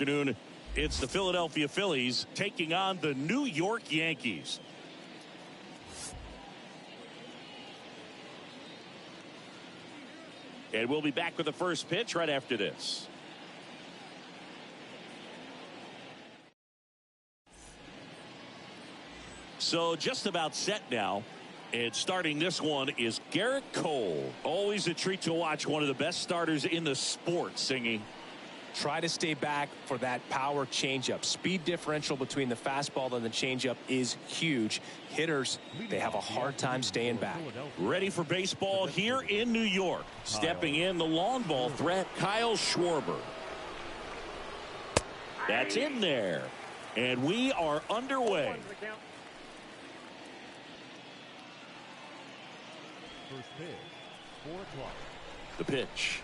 Afternoon. It's the Philadelphia Phillies taking on the New York Yankees. And we'll be back with the first pitch right after this. So just about set now. And starting this one is Garrett Cole. Always a treat to watch one of the best starters in the sport, Singing. Try to stay back for that power changeup. Speed differential between the fastball and the changeup is huge. Hitters, they have a hard time staying back. Ready for baseball here in New York. Stepping in the long ball threat, Kyle Schwarber. That's in there. And we are underway. First pitch, 4 o'clock. The pitch.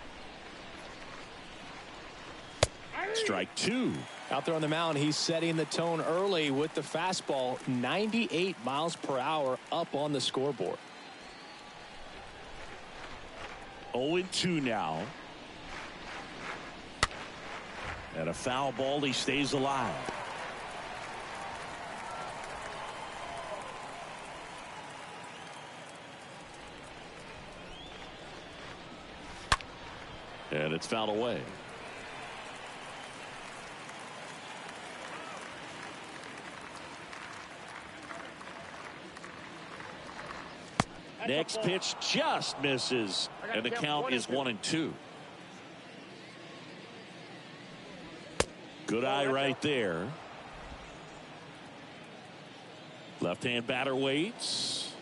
Strike two. Out there on the mound, he's setting the tone early with the fastball. 98 miles per hour up on the scoreboard. 0-2 now. And a foul ball. He stays alive. And it's fouled away. Next pitch just misses, and the count is 1-2. Good eye right there. Left-hand batter waits.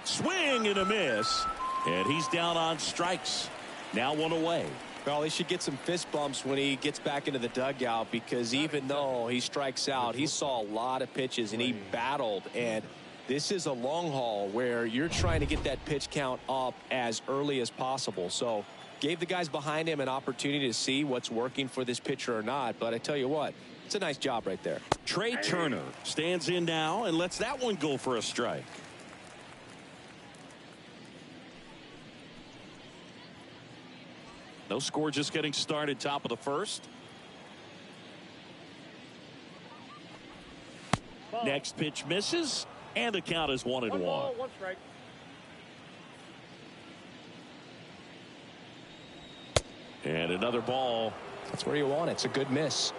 Swing and a miss, and he's down on strikes. Now one away. Well, he should get some fist bumps when he gets back into the dugout, because even though he strikes out, he saw a lot of pitches and he battled. And this is a long haul where you're trying to get that pitch count up as early as possible. So gave the guys behind him an opportunity to see what's working for this pitcher or not. But I tell you what, it's a nice job right there. Trey Turner stands in now and lets that one go for a strike. No score, just getting started, top of the first. Next pitch misses, and the count is 1-1. 1 strike. And another ball. That's where you want it. It's a good miss.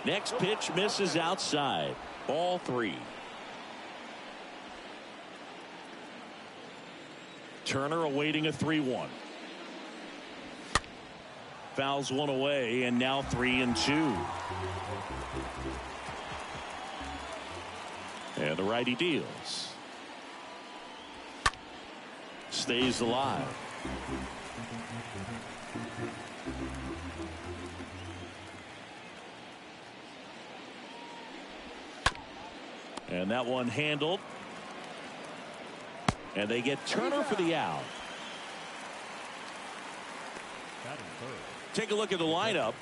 Next pitch misses outside. Ball 3. Turner awaiting a 3-1. Fouls one away, and now 3-2. And the righty deals. Stays alive. And that one handled. And they get Turner for the out. Take a look at the lineup.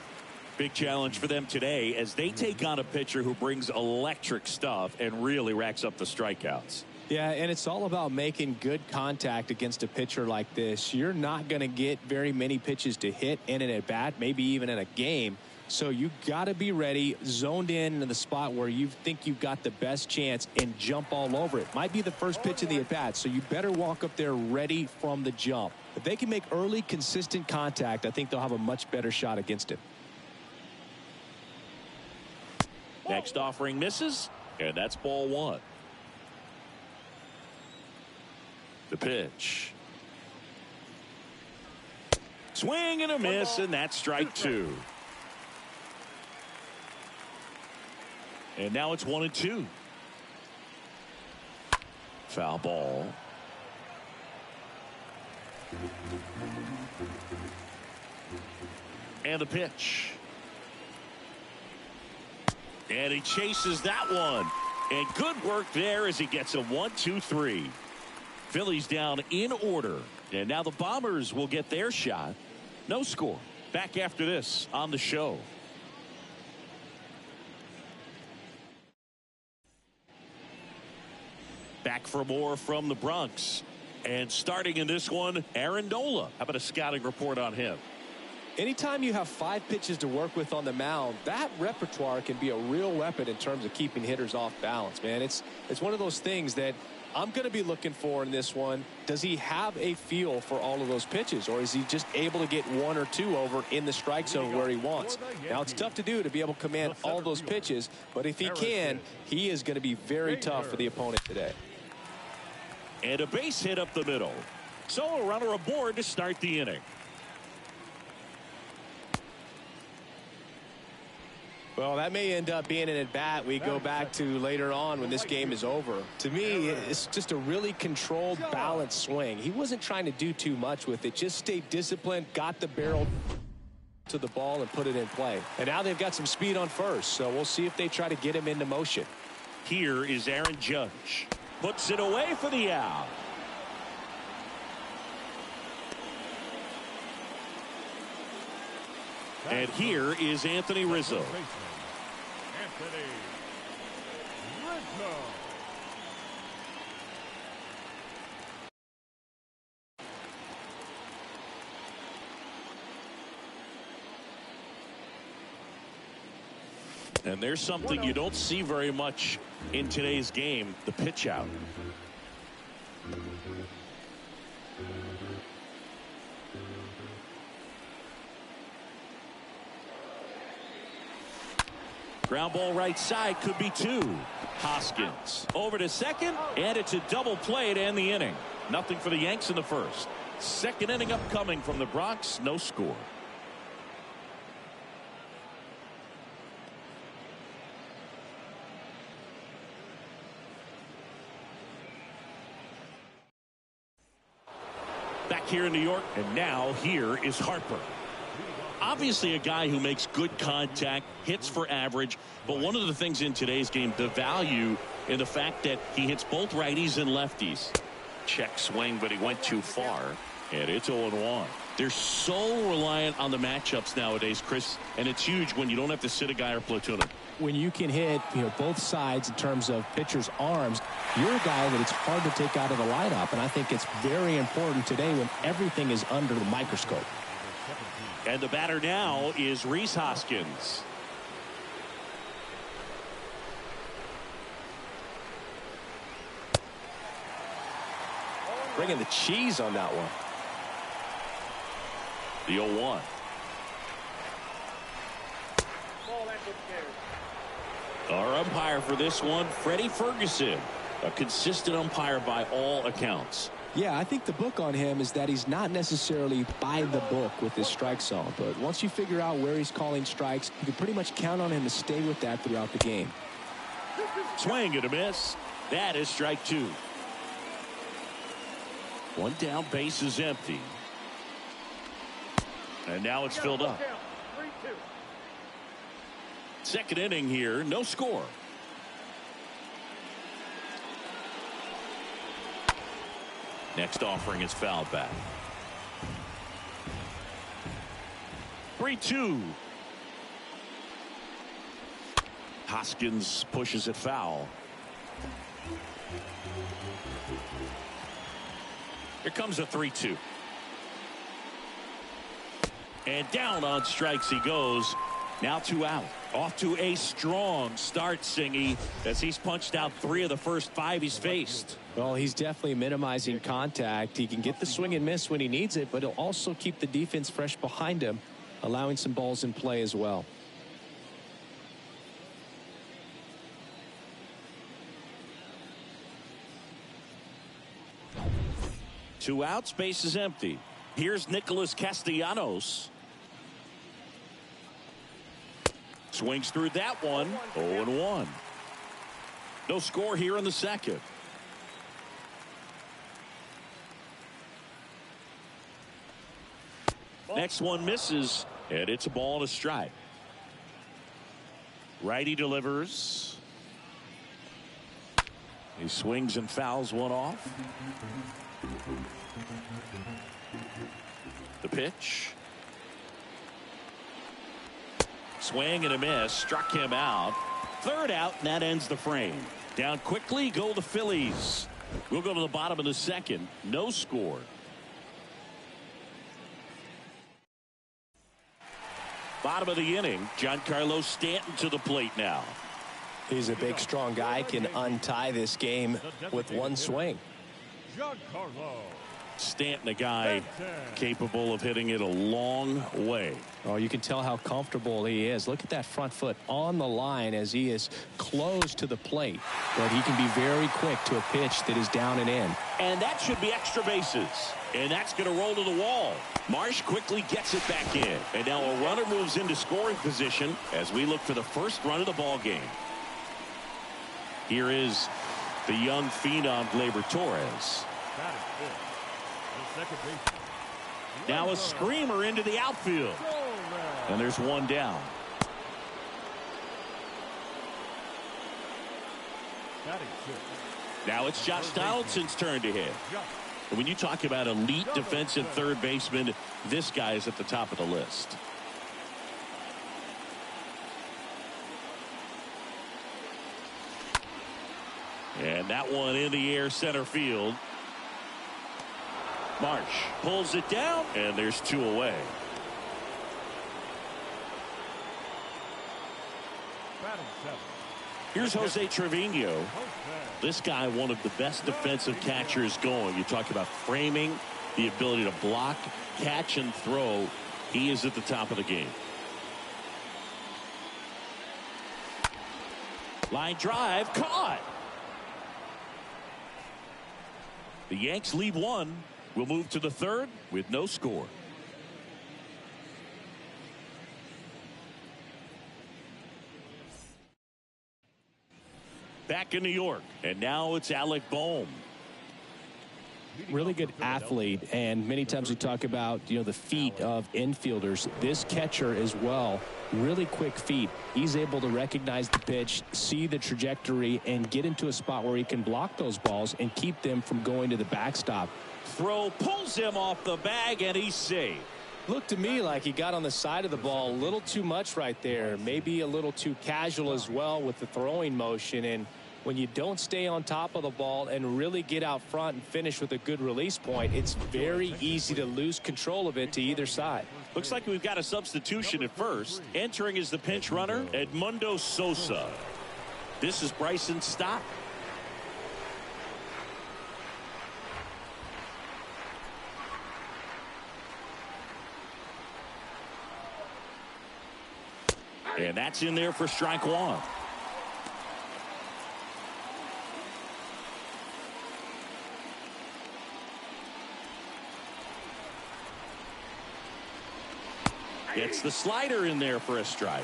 Big challenge for them today as they take on a pitcher who brings electric stuff and really racks up the strikeouts. Yeah, and it's all about making good contact against a pitcher like this. You're not going to get very many pitches to hit in an at-bat, maybe even in a game. So you got to be ready, zoned in the spot where you think you've got the best chance, and jump all over it. Might be the first pitch of the at-bat, so you better walk up there ready from the jump. If they can make early, consistent contact, I think they'll have a much better shot against him. Next offering misses, and that's ball 1. The pitch. Swing and a miss, and that's strike 2. And now it's 1-2. Foul ball. And the pitch. And he chases that one. And good work there as he gets a 1-2-3. Phillies down in order. And now the Bombers will get their shot. No score. Back after this on the show. Back for more from the Bronx. And starting in this one, Aaron Nola. How about a scouting report on him? Anytime you have 5 pitches to work with on the mound, that repertoire can be a real weapon in terms of keeping hitters off balance, man. It's one of those things that I'm going to be looking for in this one. Does he have a feel for all of those pitches, or is he just able to get 1 or 2 over in the strike zone where he wants? Now, it's tough to do to be able to command all those pitches, but if he can, he is going to be very tough for the opponent today. And a base hit up the middle. So a runner aboard to start the inning. Well, that may end up being an at-bat we go back to later on when this game is over. To me, it's just a really controlled, balanced swing. He wasn't trying to do too much with it. Just stayed disciplined, got the barrel to the ball, and put it in play. And now they've got some speed on first, so we'll see if they try to get him into motion. Here is Aaron Judge. Puts it away for the out. And here is Anthony Rizzo. And there's something you don't see very much in today's game, the pitch out. Ground ball right side, could be 2. Hoskins over to second, and it's a double play to end the inning. Nothing for the Yanks in the first. Second inning upcoming from the Bronx, no score. Back here in New York, and now here is Harper. Obviously a guy who makes good contact, hits for average, but one of the things in today's game, the value in the fact that he hits both righties and lefties. Check swing, but he went too far, and it's 0-1. They're so reliant on the matchups nowadays, Chris, and it's huge when you don't have to sit a guy or platoon him. When you can hit, both sides in terms of pitchers' arms, you're a guy that it's hard to take out of the lineup, and I think it's very important today when everything is under the microscope. And the batter now is Rhys Hoskins. Bringing the cheese on that one. The 0-1. Our umpire for this one, Freddie Ferguson. A consistent umpire by all accounts. Yeah, I think the book on him is that he's not necessarily by the book with his strike zone. But once you figure out where he's calling strikes, you can pretty much count on him to stay with that throughout the game. Swing and a miss. That is strike 2. One down, base is empty. And now it's filled up. Second inning here, no score. Next offering is fouled back. 3-2. Hoskins pushes it foul. Here comes a 3-2. And down on strikes he goes. Now 2 out. Off to a strong start, Singy, as he's punched out 3 of the first 5 he's faced. Well, he's definitely minimizing contact. He can get the swing and miss when he needs it, but he'll also keep the defense fresh behind him, allowing some balls in play as well. Two outs, base is empty. Here's Nicholas Castellanos. Swings through that one. 0-1. No score here in the second. Next one misses, and it's a ball and a strike. Righty delivers. He swings and fouls one off. The pitch. Swing and a miss. Struck him out. Third out, and that ends the frame. Down quickly go the Phillies. We'll go to the bottom of the second. No score. Bottom of the inning. Giancarlo Stanton to the plate now. He's a big, strong guy, can untie this game with one swing. Giancarlo Stanton, a guy capable of hitting it a long way. Oh, you can tell how comfortable he is. Look at that front foot on the line as he is close to the plate. But he can be very quick to a pitch that is down and in. And that should be extra bases. And that's going to roll to the wall. Marsh quickly gets it back in. And now a runner moves into scoring position as we look for the first run of the ball game. Here is the young phenom, Gleyber Torres. Now a screamer into the outfield. And there's one down. Now it's Josh Donaldson's turn to hit. And when you talk about elite defensive third baseman, this guy is at the top of the list. And that one in the air, center field. Marsh pulls it down, and there's two away. Here's Jose Trevino. This guy, one of the best defensive catchers going. You talk about framing, the ability to block, catch, and throw. He is at the top of the game. Line drive, caught. The Yanks lead one. We'll move to the third with no score. Back in New York, and now it's Alec Bohm. Really good athlete, and many times we talk about, the feet of infielders. This catcher as well, really quick feet. He's able to recognize the pitch, see the trajectory, and get into a spot where he can block those balls and keep them from going to the backstop. Throw pulls him off the bag, and he's safe. Looked to me like he got on the side of the ball a little too much right there. Maybe a little too casual as well with the throwing motion. And when you don't stay on top of the ball and really get out front and finish with a good release point, it's very easy to lose control of it to either side. Looks like we've got a substitution at first. Entering is the pinch runner, Edmundo Sosa. This is Bryson Stott. And that's in there for strike one. Gets the slider in there for a strike.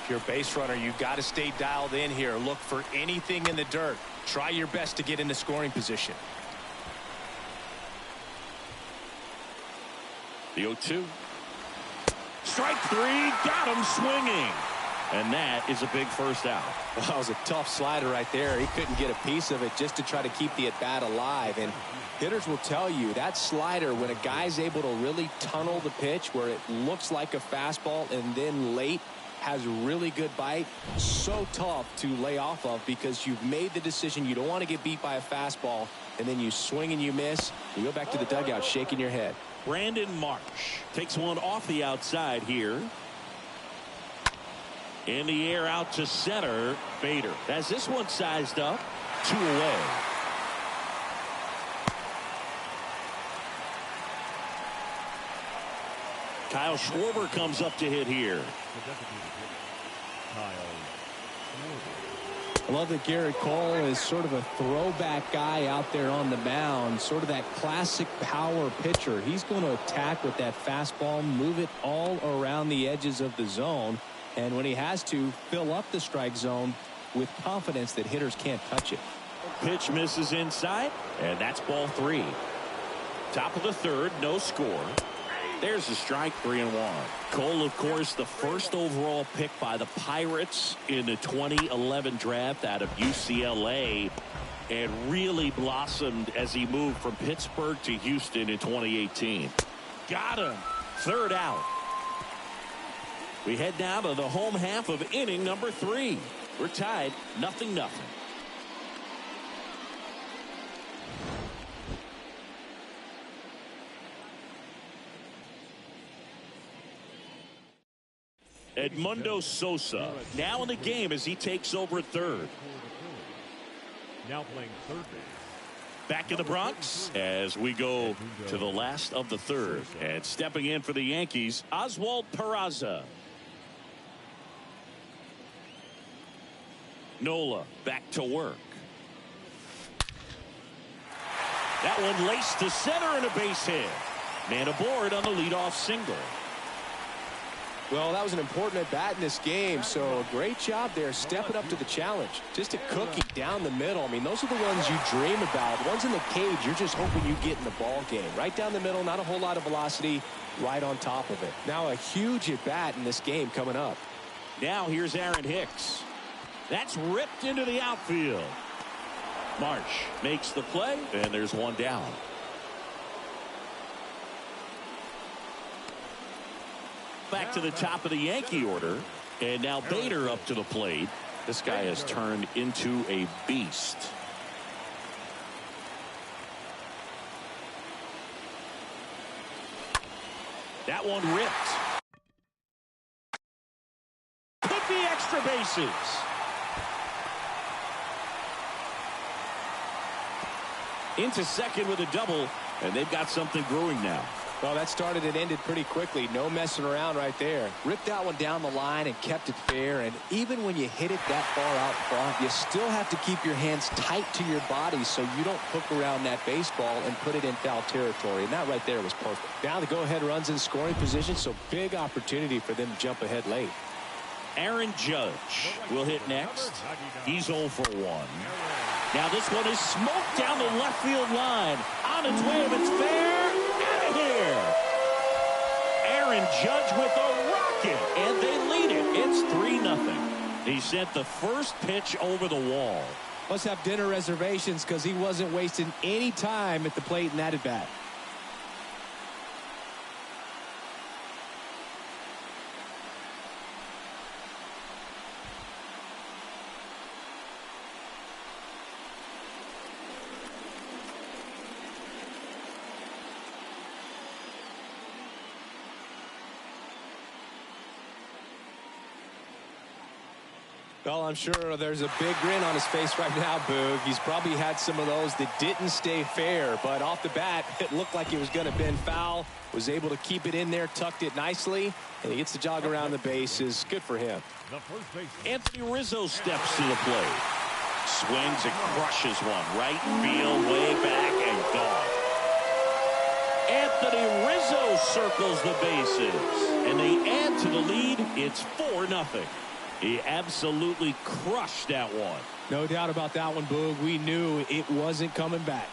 If you're a base runner, you've got to stay dialed in here. Look for anything in the dirt. Try your best to get into scoring position. The 0-2. Strike three, got him swinging. And that is a big first out. Well, that was a tough slider right there. He couldn't get a piece of it just to try to keep the at-bat alive. And hitters will tell you that slider, when a guy's able to really tunnel the pitch where it looks like a fastball and then late has really good bite, so tough to lay off of because you've made the decision you don't want to get beat by a fastball, and then you swing and you miss. You go back to the dugout shaking your head. Brandon Marsh takes one off the outside here. In the air out to center. Bader has this one sized up. Two away. Kyle Schwarber comes up to hit here. I love that Garrett Cole is sort of a throwback guy out there on the mound, sort of that classic power pitcher. He's going to attack with that fastball, move it all around the edges of the zone, and when he has to, fill up the strike zone with confidence that hitters can't touch it. Pitch misses inside, and that's ball three. Top of the third, no score. There's a strike, 3-1. Cole, of course, the first overall pick by the Pirates in the 2011 draft out of UCLA, and really blossomed as he moved from Pittsburgh to Houston in 2018. Got him. Third out. We head now to the home half of inning number 3. We're tied 0-0. Edmundo Sosa now in the game as he takes over at third. Now playing third base. Back in the Bronx as we go to the last of the third. And stepping in for the Yankees, Oswald Peraza. Nola back to work. That one laced to center and a base hit. Man aboard on the leadoff single. Well, that was an important at-bat in this game, so a great job there stepping up to the challenge. Just a cookie down the middle. I mean, those are the ones you dream about. Ones in the cage, you're just hoping you get in the ball game. Right down the middle, not a whole lot of velocity, right on top of it. Now a huge at-bat in this game coming up. Now here's Aaron Hicks. That's ripped into the outfield. Marsh makes the play, and there's one down. Back to the top of the Yankee order, and now Bader up to the plate. This guy has turned into a beast. That one ripped. Could be extra bases. Into second with a double, and they've got something brewing now. Well, that started and ended pretty quickly. No messing around right there. Ripped that one down the line and kept it fair. And even when you hit it that far out front, you still have to keep your hands tight to your body so you don't hook around that baseball and put it in foul territory. And that right there was perfect. Now the go-ahead runs in scoring position, so big opportunity for them to jump ahead late. Aaron Judge will hit next. He's 0 for 1. Now this one is smoked down the left field line. On its way, if it's fair, out of here. Aaron Judge with a rocket, and they lead it. It's 3-0. He sent the first pitch over the wall. Must have dinner reservations because he wasn't wasting any time at the plate in that at bat. Well, I'm sure there's a big grin on his face right now, Boog. He's probably had some of those that didn't stay fair, but off the bat, it looked like it was going to bend foul. Was able to keep it in there, tucked it nicely, and he gets the jog around the bases. Good for him. Anthony Rizzo steps to the plate. Swings and crushes one. Right field, way back, and gone. Anthony Rizzo circles the bases, and they add to the lead. It's 4-0. He absolutely crushed that one. No doubt about that one, Boog. We knew it wasn't coming back.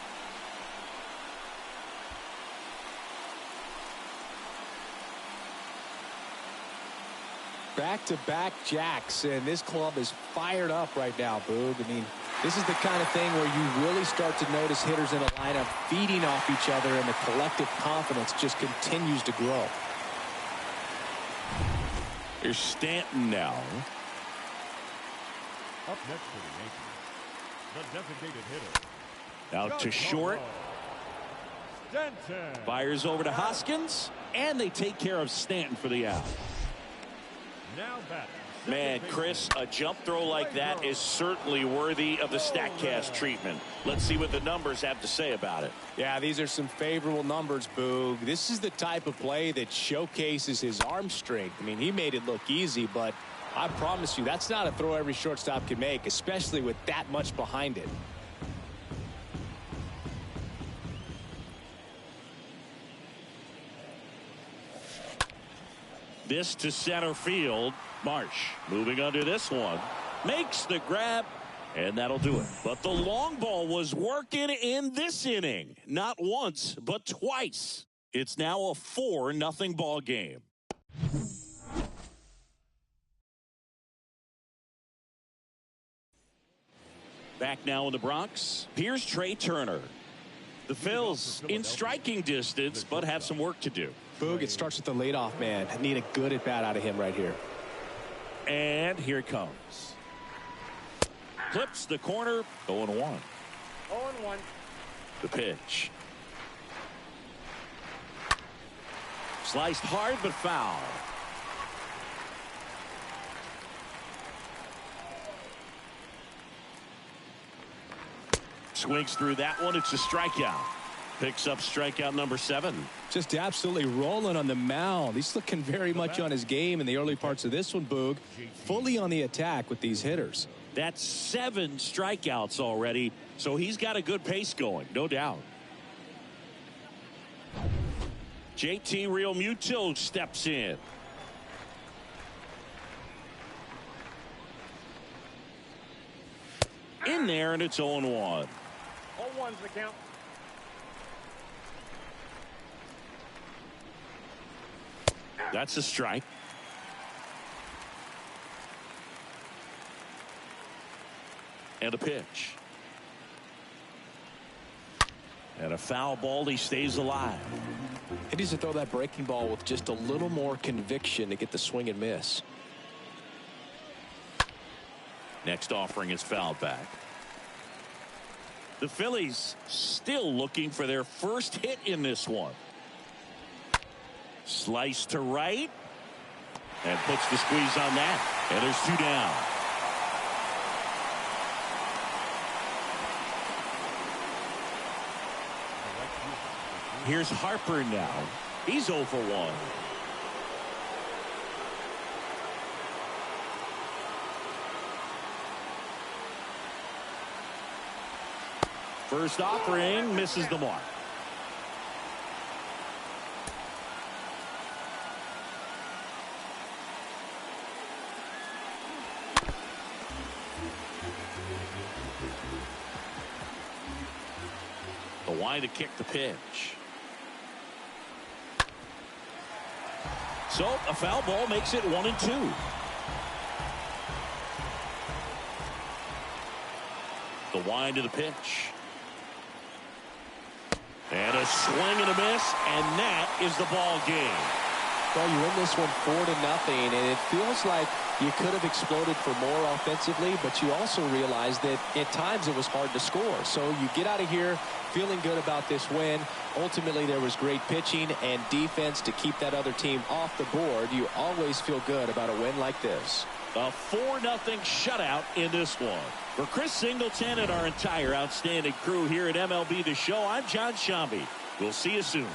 Back-to-back jacks, and this club is fired up right now, Boog. I mean, this is the kind of thing where you really start to notice hitters in a lineup feeding off each other, and the collective confidence just continues to grow. Here's Stanton now. Up next for the Yankees, the designated hitter. Out to short. Stanton. Fires over to Hoskins, and they take care of Stanton for the out. Now batting. Man, Chris, a jump throw like that is certainly worthy of the StatCast treatment. Let's see what the numbers have to say about it. Yeah, these are some favorable numbers, Boog. This is the type of play that showcases his arm strength. I mean, he made it look easy, but I promise you, that's not a throw every shortstop can make, especially with that much behind it. This to center field. Marsh moving under this one. Makes the grab, and that'll do it. But the long ball was working in this inning. Not once, but twice. It's now a 4-0 ball game. Back now in the Bronx. Here's Trey Turner. The Phils in striking distance, but have some work to do. Boog, it starts with the leadoff man. I need a good at bat out of him right here. And here it comes. Clips the corner. 0-1. 0-1. The pitch. Sliced hard but foul. Swings through that one. It's a strikeout. Picks up strikeout number 7. Just absolutely rolling on the mound. He's looking very much on his game in the early parts of this one, Boog. Fully on the attack with these hitters. That's 7 strikeouts already, so he's got a good pace going, no doubt. JT Realmuto steps in. In there, and it's 0-1. 0-1's the count. That's a strike. And a pitch. And a foul ball. He stays alive. He needs to throw that breaking ball with just a little more conviction to get the swing and miss. Next offering is fouled back. The Phillies still looking for their first hit in this one. Slice to right. And puts the squeeze on that. And there's 2 down. Here's Harper now. He's 0 for 1. First offering misses the mark. The line to kick the pitch. So a foul ball makes it 1-2. The wind to the pitch. And a swing and a miss, and that is the ball game. Well, you win this one 4-0, and it feels like you could have exploded for more offensively, but you also realize that at times it was hard to score. So you get out of here feeling good about this win. Ultimately, there was great pitching and defense to keep that other team off the board. You always feel good about a win like this. A 4-0 shutout in this one. For Chris Singleton and our entire outstanding crew here at MLB The Show, I'm John Shambi. We'll see you soon.